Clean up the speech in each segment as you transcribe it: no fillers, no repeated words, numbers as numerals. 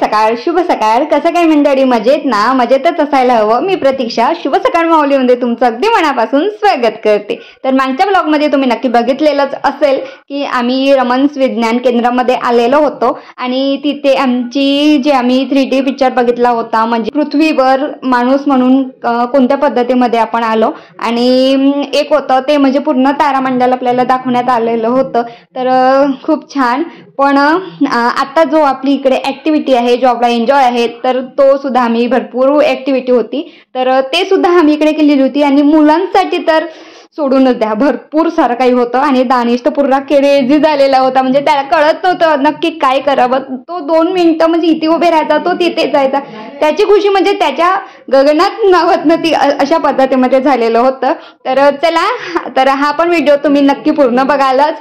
सकाळ, शुभ सकाळ. कसं काय मंडळी, मजेत ना? मजेतच असायला हवं. मी प्रतीक्षा शुभ सकाळ माऊलीमध्ये तुमचं अगदी मनापासून स्वागत करते. तर मागच्या ब्लॉगमध्ये तुम्ही नक्की बघितलेलंच असेल की आम्ही रमन्स विज्ञान केंद्रामध्ये आलेलो होतो आणि तिथे आम्ही 3D पिक्चर बघितला होता, म्हणजे पृथ्वीवर माणूस म्हणून कोणत्या पद्धतीमध्ये आपण आलो. आणि एक होतं ते म्हणजे पूर्ण तारामंडल आपल्याला दाखवण्यात आलेलं होतं. तर खूप छान. पण आता जो आपली इकडे ॲक्टिव्हिटी आहे, जो आपला एन्जॉय आहे, तर तो सुद्धा आम्ही भरपूर ॲक्टिव्हिटी होती, तर ते सुद्धा आम्ही इकडे केलेली होती. आणि मुलांसाठी तर सोडूनच द्या, भरपूर सारं काही होतं. आणि दानिश तर पूर्ण क्रेझी झालेला होता, म्हणजे त्याला कळत नव्हतं नक्की काय करावं. तो 2 मिनिटं म्हणजे इथे उभे राहायचा, तो तिथे जायचा. त्याची खुशी म्हणजे त्याच्या गगनात नावत नव्हती, अशा पद्धतीमध्ये झालेलं होतं. तर चला, तर हा पण व्हिडिओ तुम्ही नक्की पूर्ण बघालच.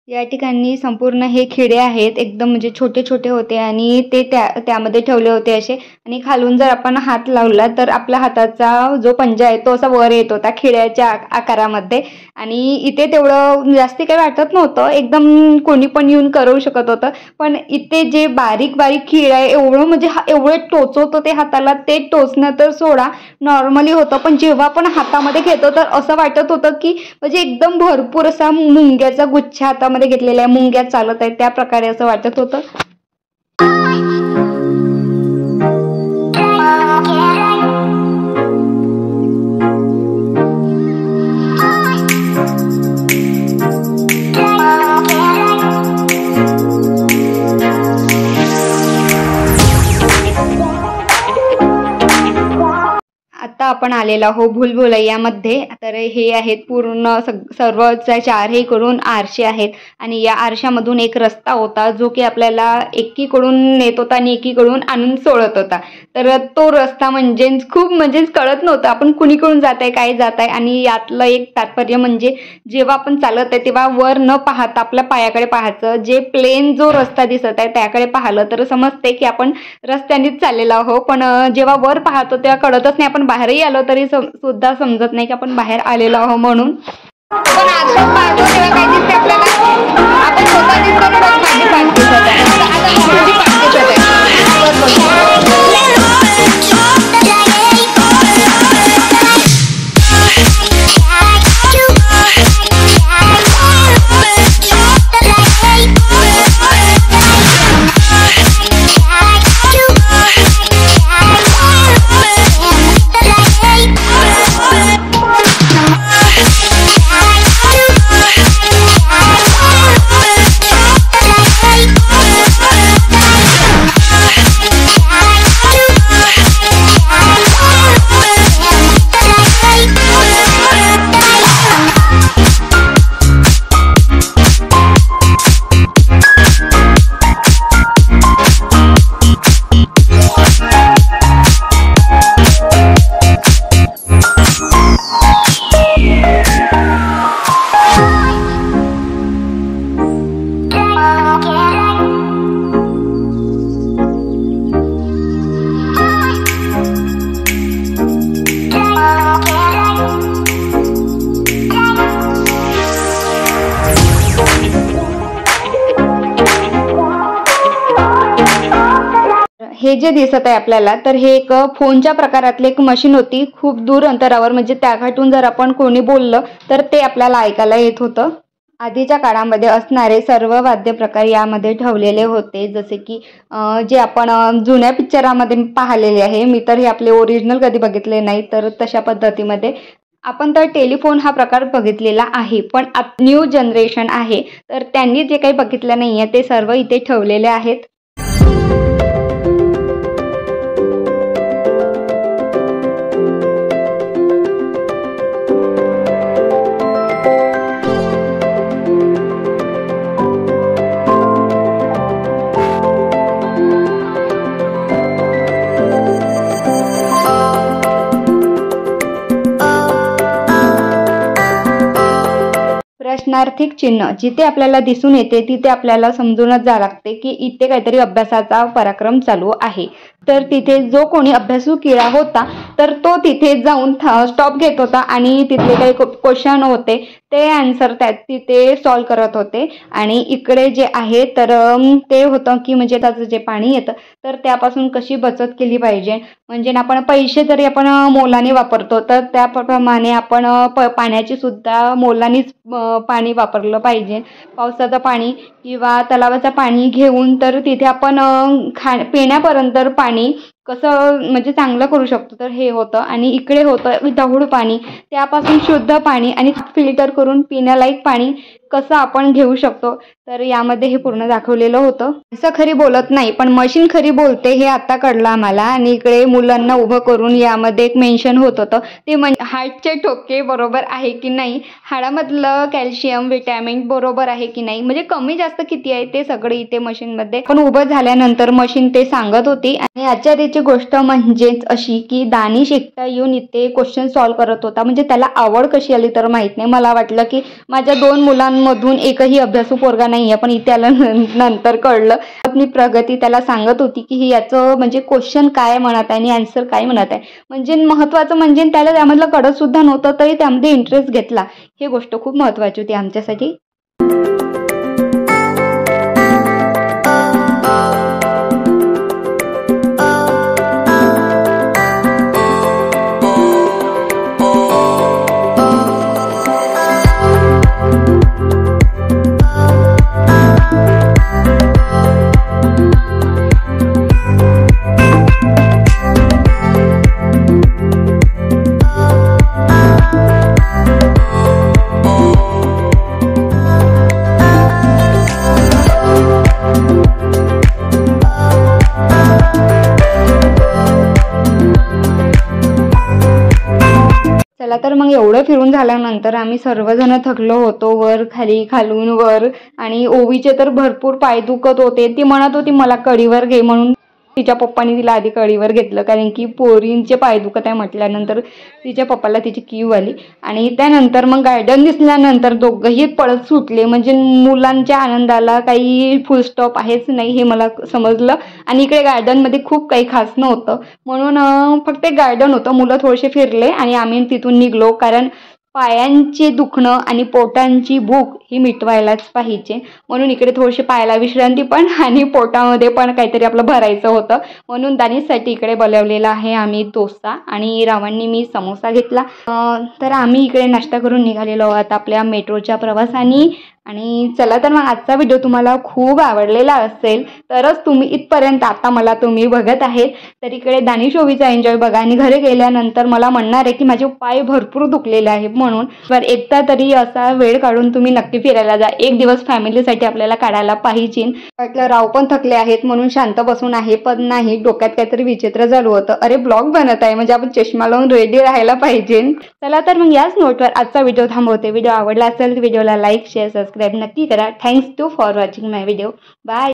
या ठिकाणी संपूर्ण हे खिडे आहेत, एकदम म्हणजे छोटे छोटे होते आणि ते त्यामध्ये ठेवले होते असे. आणि खालून जर आपण हात लावला तर आपल्या हाताचा जो पंजा आहे तो असा वर येत होता खिड्याच्या आकारामध्ये. आणि इथे तेवढं जास्ती काही वाटत नव्हतं, एकदम कोणी पण येऊन करू शकत होतं. पण इथे जे बारीक बारीक खिळे आहे, एवढं म्हणजे एवढे टोचवतो ते हाताला, ते टोचणं तर सोडा, नॉर्मली होतं. पण जेव्हा आपण हातामध्ये घेतो तर असं वाटत होतं की म्हणजे एकदम भरपूर असा मुंग्याचा गुच्छ हातामध्ये घेतलेल्या आहे, मुंग्या चालत आहेत त्या प्रकारे असं वाटत होतं. आता आपण आलेलो आहो भूलभुलैयामध्ये. तर हे आहेत पूर्ण सर्व 4 हे करून आरशे आहेत आणि या आरशामधून एक रस्ता होता जो की आपल्याला एकीकडून नेत होता आणि एकीकडून आणून सोडत होता. तर तो रस्ता म्हणजे खूप म्हणजे कळत नव्हतं आपण कुणीकडून जात आहे, काय जात आहे. आणि यातलं एक तात्पर्य म्हणजे जेव्हा आपण चालत आहे तेव्हा वर न पाहता आपल्या पायाकडे पाहायचं. जे प्लेन जो रस्ता दिसत आहे त्याकडे पाहिलं तर समजते की आपण रस्त्यानेच चाललेलो आहोत. पण जेव्हा वर पाहतो तेव्हा कळतच नाही, आपण बाहेरही आलो तरी सुद्धा समजत नाही की आपण बाहेर आलेलो आहोत म्हणून. पण आजकाल पाहतो तेव्हा काय दिसते आपल्याला, आपण स्वतः दिसतो ना, माझी पाठ दिसत आहे, आता माझी पाठ दिसत आहे. हे जे दिसत आहे आपल्याला, तर हे एक फोनच्या प्रकारातले एक मशीन होती. खूप दूर अंतरावर म्हणजे त्याघाटून जर आपण कोणी बोललं तर ते आपल्याला ऐकायला येत होतं. आधीच्या काळामध्ये असणारे सर्व वाद्य प्रकार यामध्ये ठेवलेले होते, जसे की जे आपण जुन्या पिक्चरामध्ये पाहिलेले आहे. मी तर हे आपले ओरिजिनल कधी बघितले नाही, तर तशा पद्धतीमध्ये आपण तर टेलिफोन हा प्रकार बघितलेला आहे. पण न्यू जनरेशन आहे, तर त्यांनी जे काही बघितलं नाही आहे ते सर्व इथे ठेवलेले आहेत. प्रश्नार्थक चिन्ह जिथे आपल्याला दिसून येते तिथे आपल्याला समजूनच जावं लागते की इथे काहीतरी अभ्यासाचा पराक्रम चालू आहे. तर तिथे जो कोणी अभ्यासू किडा होता तर तो तिथे जाऊन स्टॉप घेत होता आणि तिथले काही क्वेश्चन होते ते आन्सर तिथे सॉल्व करत होते. आणि इकडे जे आहे तर ते होतं की म्हणजे त्याचं जे पाणी येतं तर त्यापासून कशी बचत केली पाहिजे. म्हणजे आपण पैसे जरी आपण मोलाने वापरतो तर त्याप्रमाणे आपण पाण्याची सुद्धा मोलानेच पाणी वापरलं पाहिजे. पावसाचं पाणी किंवा तलावाचं पाणी घेऊन तर तिथे आपण पिण्यापर्यंत पाणी कसं म्हणजे चांगलं करू शकतो तर हे होतं. आणि इकडे होतं दगड पाणी, त्यापासून शुद्ध पाणी आणि फिल्टर करून पिण्यालायक पाणी कसं आपण घेऊ शकतो तर यामध्ये हे पूर्ण दाखवलेलं होतं. असं खरी बोलत नाही पण मशीन खरी बोलते हे आता कळलं आम्हाला. आणि इकडे मुलांना उभं करून यामध्ये एक मेन्शन होत होतं ते म्हणजे हार्टचे ठोके बरोबर आहे की नाही, हाडामधलं कॅल्शियम विटॅमिन बरोबर आहे की नाही, म्हणजे कमी जास्त किती आहे ते सगळं इथे मशीनमध्ये पण उभं झाल्यानंतर मशीन ते सांगत होती. आणि आश्चर्याची गोष्ट म्हणजेच अशी की दानिश एकटा येऊन इथे क्वेश्चन सॉल्व्ह करत होता. म्हणजे त्याला आवड कशी आली तर माहित नाही. मला वाटलं की माझ्या 2 मुलांमधून एकही अभ्यासू पोरगा नाहीये, पण इथे नंतर कळलं. आपली प्रगती त्याला सांगत होती की याचं म्हणजे क्वेश्चन काय म्हणत आहे आणि आन्सर काय म्हणत आहे. म्हणजे महत्वाचं म्हणजे त्याला त्यामधलं कळत सुद्धा नव्हतं तरी त्यामध्ये इंटरेस्ट घेतला. ही गोष्ट खूप महत्वाची होती आमच्यासाठी. चला तर मग एवढं फिरून झाल्यानंतर आम्ही सर्वजण थकलो होतो. वर खाली खालून वर. आणि ओवीचे तर भरपूर पाय दुखत होते. ती म्हणत होती मला कळीवर घे म्हणून तिच्या पप्पांनी तिला आधी कळीवर घेतलं, कारण की पोरींचे पाय दुखत आहे म्हटल्यानंतर तिच्या पप्पाला तिची कीव आली. आणि त्यानंतर मग गार्डन दिसल्यानंतर दोघंही पळत सुटले. म्हणजे मुलांच्या आनंदाला काही फुल स्टॉप आहेच नाही हे मला समजलं. आणि इकडे गार्डनमध्ये खूप काही खास नव्हतं म्हणून फक्त एक गार्डन होतं. मुलं थोडेसे फिरले आणि आम्ही तिथून निघलो, कारण पायांचे दुखणं आणि पोटांची भूक ही मिटवायलाच पाहिजे. म्हणून इकडे थोडीशी पायाला विश्रांती पण आणि पोटामध्ये पण काहीतरी आपलं भरायचं होतं म्हणून दानिशसाठी इकडे बोलावलेला आहे आम्ही डोसा. आणि रावांनी मी समोसा घेतला. तर आम्ही इकडे नाश्ता करून निघालेलो आहोत आपल्या मेट्रोच्या प्रवासाने. आणि चला तर मग आजचा व्हिडिओ तुम्हाला खूप आवडलेला असेल तरच तुम्ही इथपर्यंत आता मला तुम्ही बघत आहेत. तर इकडे दानिश ओवीचा एन्जॉय बघा. आणि घरी गेल्यानंतर मला म्हणणार आहे की माझे पाय भरपूर दुखलेले आहेत, म्हणून तर एकदा तरी असा वेळ काढून तुम्ही नक्की फिरायला जा. एक दिवस फॅमिलीसाठी आपल्याला काढायला पाहिजे. वाटलं राव पण थकले आहेत म्हणून शांत बसून आहे, पण नाही, डोक्यात काहीतरी विचित्र चालू होतं. अरे ब्लॉग बनत आहे म्हणजे आपण चष्मा लावून रेडी राहायला पाहिजे. चला तर मग याच नोटवर आजचा व्हिडिओ थांबवते. व्हिडिओ आवडला असेल तर व्हिडिओला लाईक शेअर सबस्क्राईब नक्की करा. Thanks for watching my video. Bye.